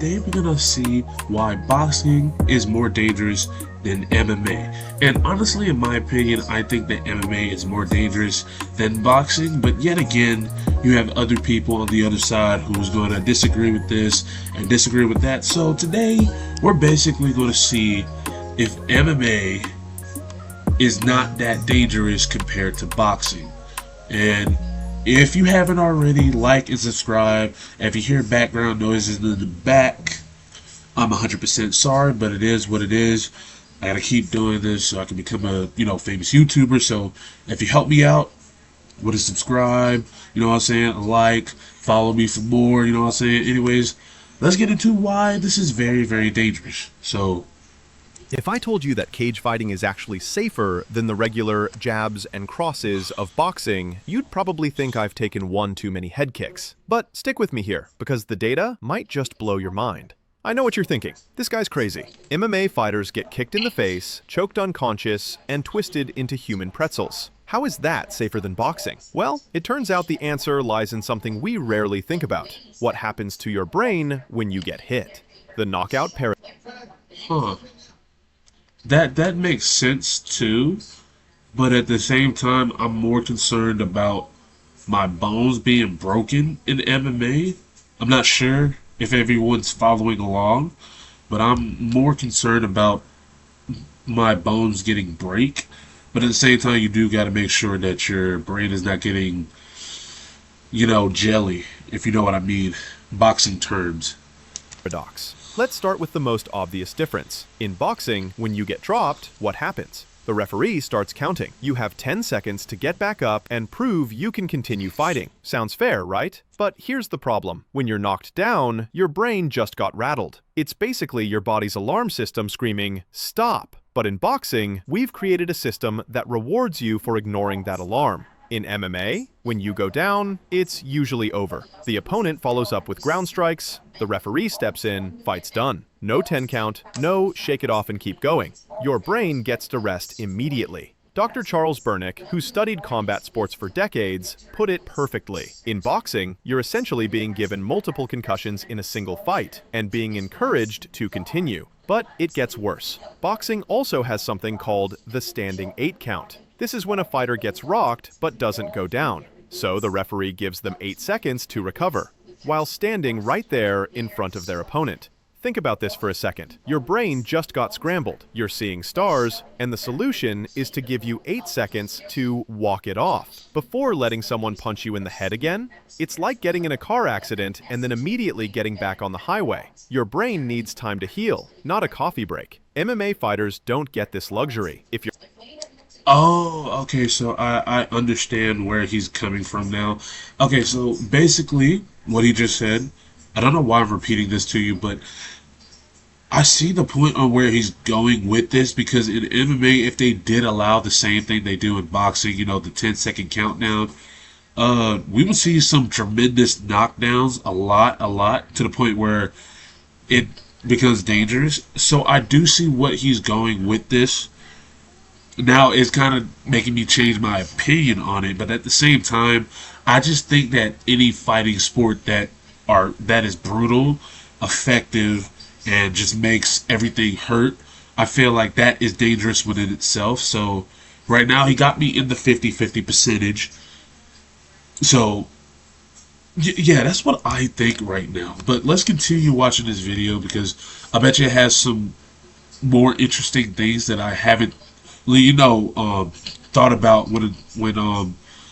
today we're gonna see why boxing is more dangerous than MMA. And honestly, in my opinion, I think that MMA is more dangerous than boxing, but yet again, you have other people on the other side who's gonna disagree with this and disagree with that. So today, we're basically gonna see if MMA is not that dangerous compared to boxing. And if you haven't already, like and subscribe. If you hear background noises in the back, I'm 100% sorry, but it is what it is. I gotta keep doing this so I can become a famous YouTuber. So if you help me out with a subscribe, you know what I'm saying, a like, follow me for more, you know what I'm saying. Anyways, let's get into why this is very, very dangerous. So if I told you that cage fighting is actually safer than the regular jabs and crosses of boxing, you'd probably think I've taken one too many head kicks. But stick with me here, because the data might just blow your mind. I know what you're thinking. This guy's crazy. MMA fighters get kicked in the face, choked unconscious, and twisted into human pretzels. How is that safer than boxing? Well, it turns out the answer lies in something we rarely think about. What happens to your brain when you get hit? The knockout paradox. Huh. That makes sense too, but at the same time, I'm more concerned about my bones being broken in MMA. I'm not sure if everyone's following along, but I'm more concerned about my bones getting break. But at the same time, you do got to make sure that your brain is not getting, jelly, if you know what I mean, boxing terms. Let's start with the most obvious difference. In boxing, when you get dropped, what happens? The referee starts counting. You have 10 seconds to get back up and prove you can continue fighting. Sounds fair, right? But here's the problem. When you're knocked down, your brain just got rattled. It's basically your body's alarm system screaming, "Stop!" But in boxing, we've created a system that rewards you for ignoring that alarm. In MMA, when you go down, it's usually over. The opponent follows up with ground strikes, the referee steps in, fight's done. No 10 count, no shake it off and keep going. Your brain gets to rest immediately. Dr. Charles Bernick, who studied combat sports for decades, put it perfectly. In boxing, you're essentially being given multiple concussions in a single fight and being encouraged to continue. But it gets worse. Boxing also has something called the standing 8 count. This is when a fighter gets rocked but doesn't go down. So the referee gives them 8 seconds to recover, while standing right there in front of their opponent. Think about this for a second. Your brain just got scrambled. You're seeing stars, and the solution is to give you 8 seconds to walk it off before letting someone punch you in the head again. It's like getting in a car accident and then immediately getting back on the highway. Your brain needs time to heal, not a coffee break. MMA fighters don't get this luxury. If you're Oh, okay, so I understand where he's coming from now. Okay, so basically, what he just said, I don't know why I'm repeating this to you, but I see the point on where he's going with this, because in MMA, if they did allow the same thing they do in boxing, the 10-second countdown, we would see some tremendous knockdowns, a lot, to the point where it becomes dangerous. So I do see what he's going with this. Now it's kind of making me change my opinion on it, but at the same time, I just think that any fighting sport that is brutal, effective, and just makes everything hurt, I feel like that is dangerous within itself. So right now he got me in the 50-50 percentage. So yeah, that's what I think right now. But let's continue watching this video, because I bet you it has some more interesting things that I haven't thought about when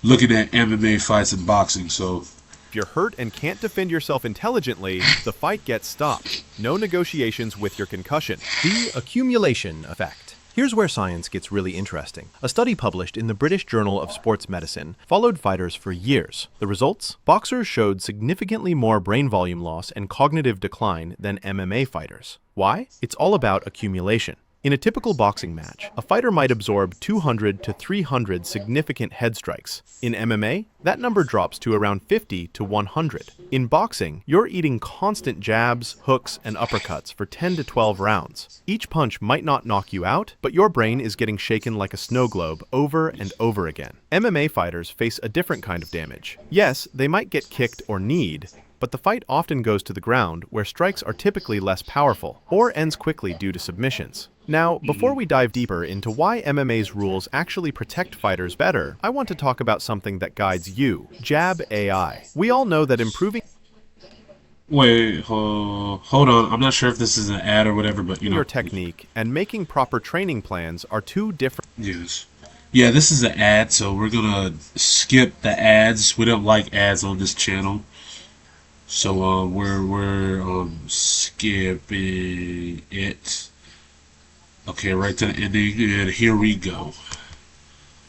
looking at MMA fights and boxing. So if you're hurt and can't defend yourself intelligently, the fight gets stopped. No negotiations with your concussion. The accumulation effect. Here's where science gets really interesting. A study published in the British Journal of Sports Medicine followed fighters for years. The results? Boxers showed significantly more brain volume loss and cognitive decline than MMA fighters. Why? It's all about accumulation. In a typical boxing match, a fighter might absorb 200 to 300 significant head strikes. In MMA, that number drops to around 50 to 100. In boxing, you're eating constant jabs, hooks, and uppercuts for 10 to 12 rounds. Each punch might not knock you out, but your brain is getting shaken like a snow globe over and over again. MMA fighters face a different kind of damage. Yes, they might get kicked or kneed, but the fight often goes to the ground where strikes are typically less powerful or ends quickly due to submissions. Now, before we dive deeper into why MMA's rules actually protect fighters better, I want to talk about something that guides you, Jab AI. We all know that improving Wait, hold on. I'm not sure if this is an ad or whatever, but your technique and making proper training plans are two different. yes. Yeah, this is an ad, so we're gonna skip the ads. We don't like ads on this channel. So we're skipping it. Okay, right to the ending, and here we go.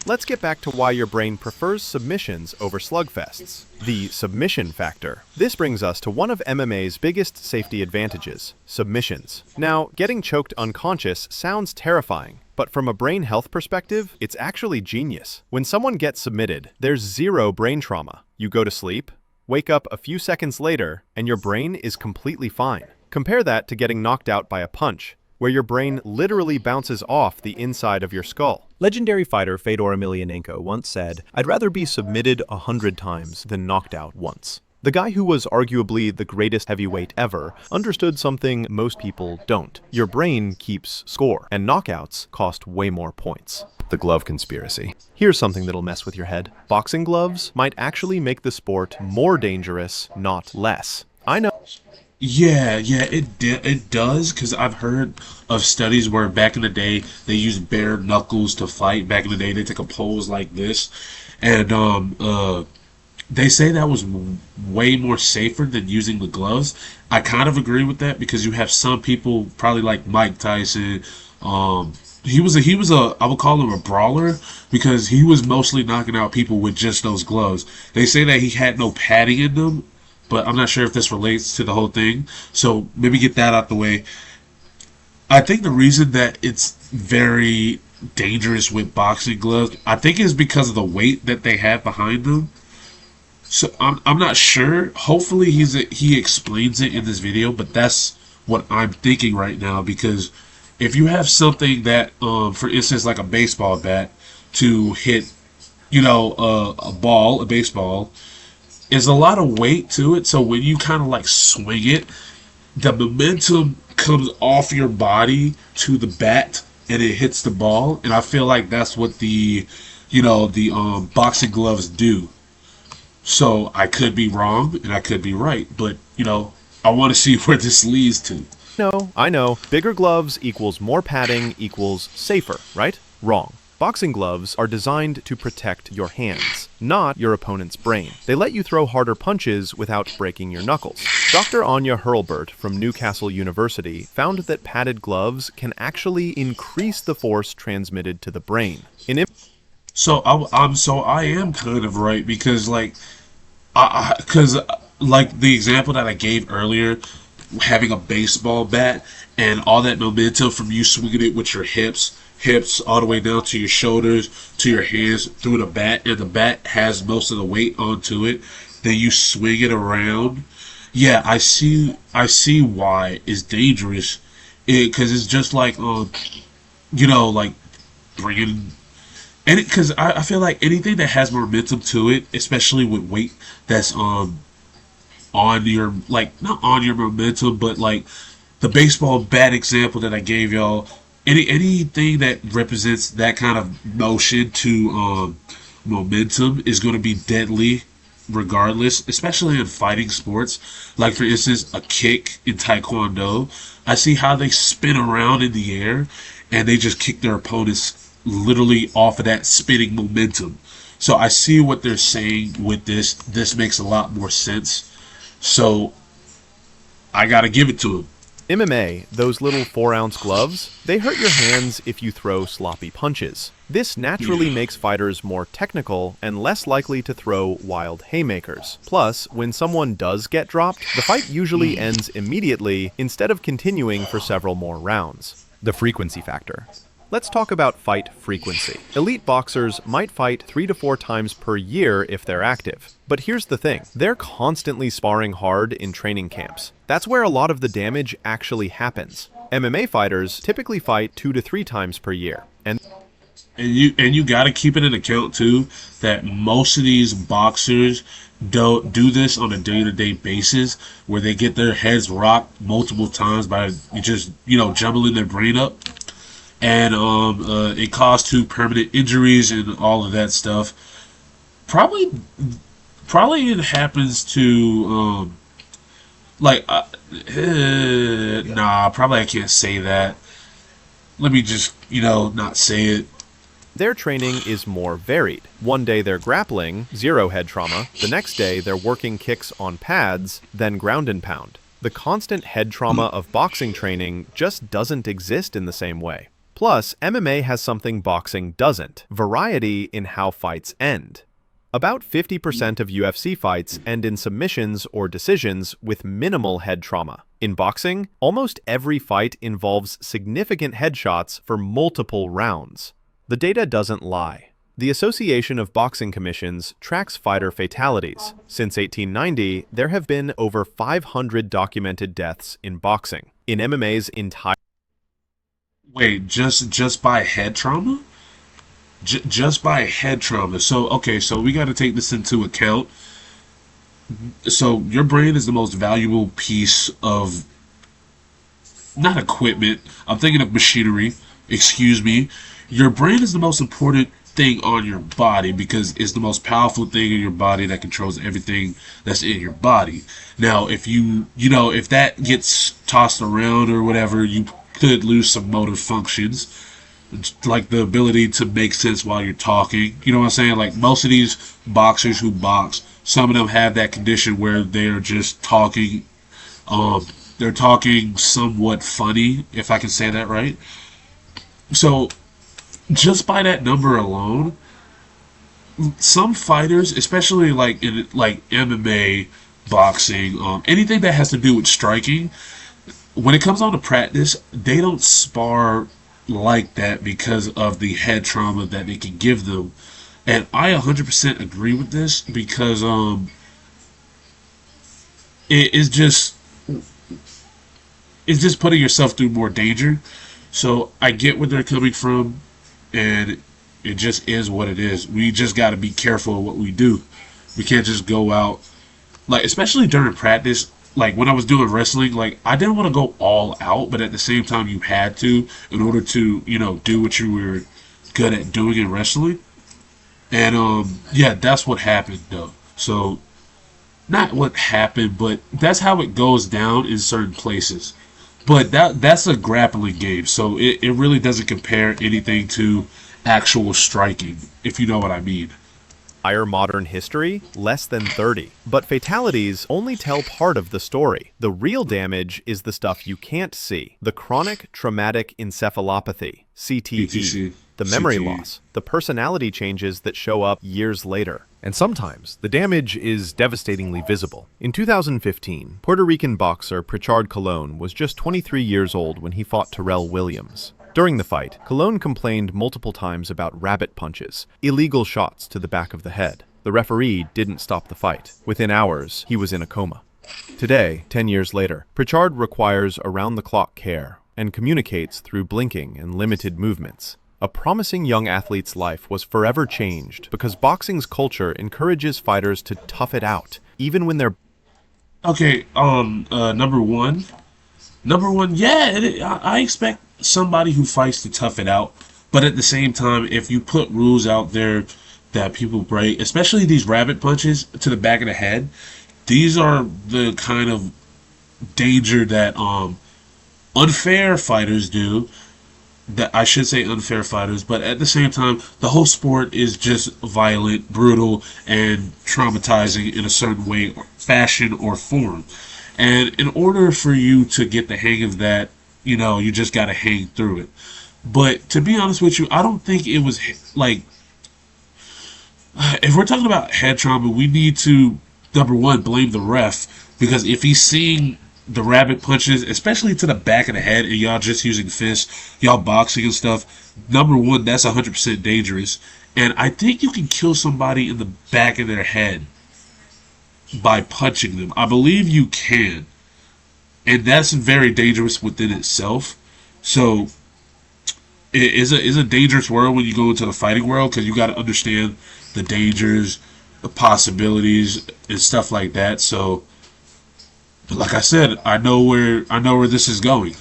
Let's get back to why your brain prefers submissions over slugfests. The submission factor. This brings us to one of MMA's biggest safety advantages, submissions. Now, getting choked unconscious sounds terrifying, but from a brain health perspective, it's actually genius. When someone gets submitted, there's zero brain trauma. You go to sleep, wake up a few seconds later, and your brain is completely fine. Compare that to getting knocked out by a punch, where your brain literally bounces off the inside of your skull. Legendary fighter Fedor Emelianenko once said, "I'd rather be submitted 100 times than knocked out once." The guy who was arguably the greatest heavyweight ever understood something most people don't. Your brain keeps score, and knockouts cost way more points. The glove conspiracy. Here's something that'll mess with your head. Boxing gloves might actually make the sport more dangerous, not less. I know. Yeah, it does, because I've heard of studies where back in the day they used bare knuckles to fight. Back in the day, they take a pose like this, and they say that was way more safer than using the gloves. I kind of agree with that because you have some people, probably like Mike Tyson. He was a I would call him a brawler because he was mostly knocking out people with just those gloves. They say that he had no padding in them, but I'm not sure if this relates to the whole thing. So maybe get that out the way. I think the reason that it's very dangerous with boxing gloves, I think is because of the weight that they have behind them. So I'm not sure. Hopefully he explains it in this video, but that's what I'm thinking right now because if you have something that, for instance, like a baseball bat to hit, a baseball, is a lot of weight to it. So when you kind of like swing it, the momentum comes off your body to the bat and it hits the ball. And I feel like that's what the boxing gloves do. So I could be wrong and I could be right, but I want to see where this leads to. No, I know. Bigger gloves equals more padding equals safer, right? Wrong. Boxing gloves are designed to protect your hands, not your opponent's brain. They let you throw harder punches without breaking your knuckles. Dr. Anya Hurlbert from Newcastle University found that padded gloves can actually increase the force transmitted to the brain. I am kind of right because because like the example that I gave earlier, having a baseball bat and all that momentum from you swinging it with your hips all the way down to your shoulders, to your hands, through the bat, and the bat has most of the weight onto it. Then you swing it around. Yeah, I see why it's dangerous. Because it's just like, like bringing. And because I feel like anything that has momentum to it, especially with weight that's on your, like, not on your momentum, but like the baseball bat example that I gave y'all, anything that represents that kind of motion to momentum is going to be deadly regardless, especially in fighting sports. Like, for instance, a kick in Taekwondo. I see how they spin around in the air and they just kick their opponents literally off of that spinning momentum. So I see what they're saying with this. This makes a lot more sense. So I got to give it to him. MMA, those little 4-ounce gloves, they hurt your hands if you throw sloppy punches. This naturally makes fighters more technical and less likely to throw wild haymakers. Plus, when someone does get dropped, the fight usually ends immediately instead of continuing for several more rounds. The frequency factor. Let's talk about fight frequency. Elite boxers might fight 3 to 4 times per year if they're active. But here's the thing, they're constantly sparring hard in training camps. That's where a lot of the damage actually happens. MMA fighters typically fight 2 to 3 times per year. And And you got to keep it in account too that most of these boxers don't do this on a day-to-day basis where they get their heads rocked multiple times by just jumbling their brain up, and it caused two permanent injuries and all of that stuff. Probably probably it happens to like nah, probably I can't say that. Let me just not say it. Their training is more varied. One day they're grappling, zero head trauma. The next day they're working kicks on pads, then ground and pound. The constant head trauma of boxing training just doesn't exist in the same way. Plus, MMA has something boxing doesn't: variety in how fights end. About 50% of UFC fights end in submissions or decisions with minimal head trauma. In boxing, almost every fight involves significant headshots for multiple rounds. The data doesn't lie. The Association of Boxing Commissions tracks fighter fatalities. Since 1890, there have been over 500 documented deaths in boxing. In MMA's entire... Wait, just by head trauma? Just by head trauma. So okay, so we got to take this into account. So your brain is the most valuable piece of, not equipment, I'm thinking of machinery, excuse me. Your brain is the most important thing on your body because it's the most powerful thing in your body that controls everything that's in your body. Now, if if that gets tossed around or whatever, you could lose some motor functions, like the ability to make sense while you're talking. You know what I'm saying? Like most of these boxers who box, some of them have that condition where they're just talking. They're talking somewhat funny, if I can say that right. So just by that number alone, some fighters, especially like in like MMA, boxing, anything that has to do with striking, when it comes on to practice, they don't spar like that because of the head trauma that they can give them. And I 100% agree with this because it is just it's just putting yourself through more danger. So I get where they're coming from, and it just is what it is. We just got to be careful of what we do. We can't just go out, like, especially during practice. Like when I was doing wrestling, like I didn't want to go all out, but at the same time you had to in order to do what you were good at doing in wrestling. And yeah, that's what happened though. So not what happened, but that's how it goes down in certain places. But that's a grappling game, so it really doesn't compare anything to actual striking, if you know what I mean. Entire modern history, less than 30. But fatalities only tell part of the story. The real damage is the stuff you can't see. The chronic traumatic encephalopathy, CTE, the memory loss, the personality changes that show up years later. And sometimes, the damage is devastatingly visible. In 2015, Puerto Rican boxer Prichard Colon was just 23 years old when he fought Terrell Williams. During the fight, Colon complained multiple times about rabbit punches, illegal shots to the back of the head. The referee didn't stop the fight. Within hours, he was in a coma. Today, 10 years later, Prichard requires around-the-clock care and communicates through blinking and limited movements. A promising young athlete's life was forever changed because boxing's culture encourages fighters to tough it out, even when they're... Okay, number one, yeah, I expect somebody who fights to tough it out. But at the same time, if you put rules out there that people break, especially these rabbit punches to the back of the head, these are the kind of danger that unfair fighters do. That I should say unfair fighters, but at the same time, the whole sport is just violent, brutal, and traumatizing in a certain way, fashion, or form. And in order for you to get the hang of that, you just gotta hang through it. But to be honest with you, I don't think it was like, if we're talking about head trauma, we need to, number one, blame the ref, because if he's seeing the rabbit punches, especially to the back of the head, and y'all just using fists, y'all boxing and stuff, number one, that's 100% dangerous. And I think you can kill somebody in the back of their head by punching them. I believe you can. And that's very dangerous within itself. So it is a dangerous world when you go into the fighting world because you got to understand the dangers, the possibilities, and stuff like that. So, like I said, I know where this is going.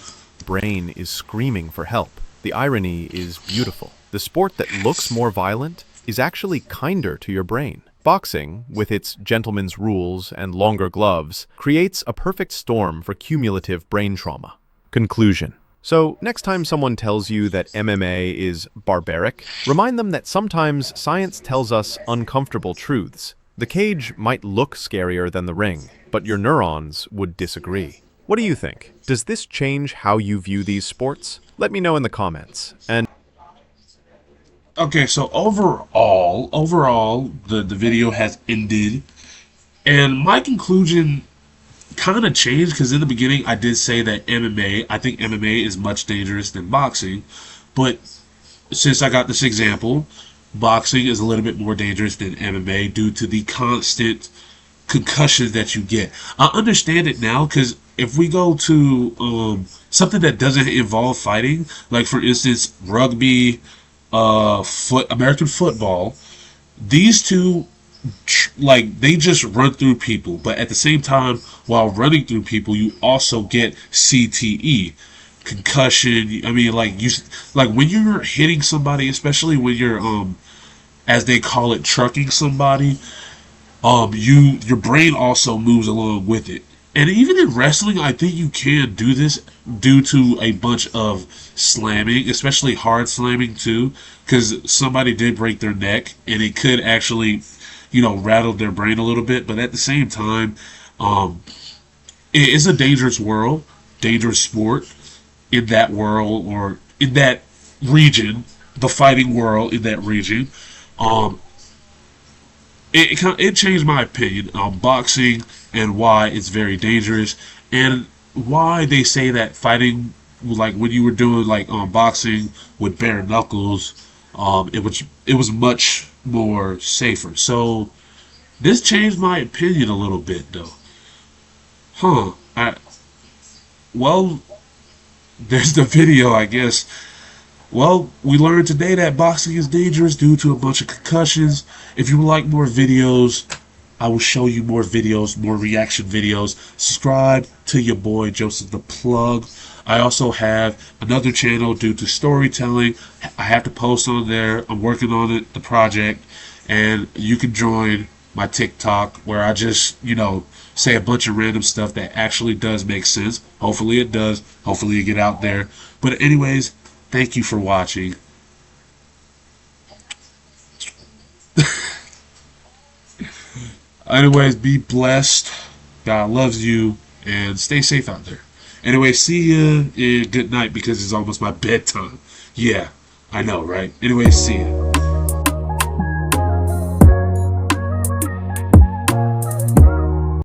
Brain is screaming for help. The irony is beautiful. The sport that looks more violent is actually kinder to your brain. Boxing, with its gentleman's rules and longer gloves, creates a perfect storm for cumulative brain trauma. Conclusion. So, next time someone tells you that MMA is barbaric, remind them that sometimes science tells us uncomfortable truths. The cage might look scarier than the ring, but your neurons would disagree. What do you think? Does this change how you view these sports? Let me know in the comments. And Okay, so overall, the video has ended, and my conclusion kind of changed because in the beginning I did say that I think MMA is much dangerous than boxing, but since I got this example, boxing is a little bit more dangerous than MMA due to the constant concussions that you get. I understand it now because if we go to something that doesn't involve fighting, like for instance rugby, American football, these two like they just run through people, but at the same time while running through people you also get CTE, concussion. I mean, like when you're hitting somebody, especially when you're as they call it, trucking somebody, your brain also moves along with it. And even in wrestling, I think you can do this due to a bunch of slamming, especially hard slamming too, because somebody did break their neck, and it could actually, rattle their brain a little bit. But at the same time, um, it is a dangerous world, dangerous sport in that world or in that region, the fighting world in that region. Um, it changed my opinion on boxing and why it's very dangerous and why they say that fighting, like when you were doing like boxing with bare knuckles, it was much more safer. So this changed my opinion a little bit though. Huh. Well, there's the video, I guess. Well, we learned today that boxing is dangerous due to a bunch of concussions. If you would like more videos, I will show you more videos, more reaction videos. Subscribe to your boy Joseph the Plug. I also have another channel due to storytelling. I have to post on there. I'm working on it, the project, and you can join my TikTok where I just, say a bunch of random stuff that actually does make sense. Hopefully it does. Hopefully you get out there. But anyways, thank you for watching. Anyways, be blessed. God loves you. And stay safe out there. Anyway, see ya and good night because it's almost my bedtime. Yeah, I know, right? Anyway, see ya.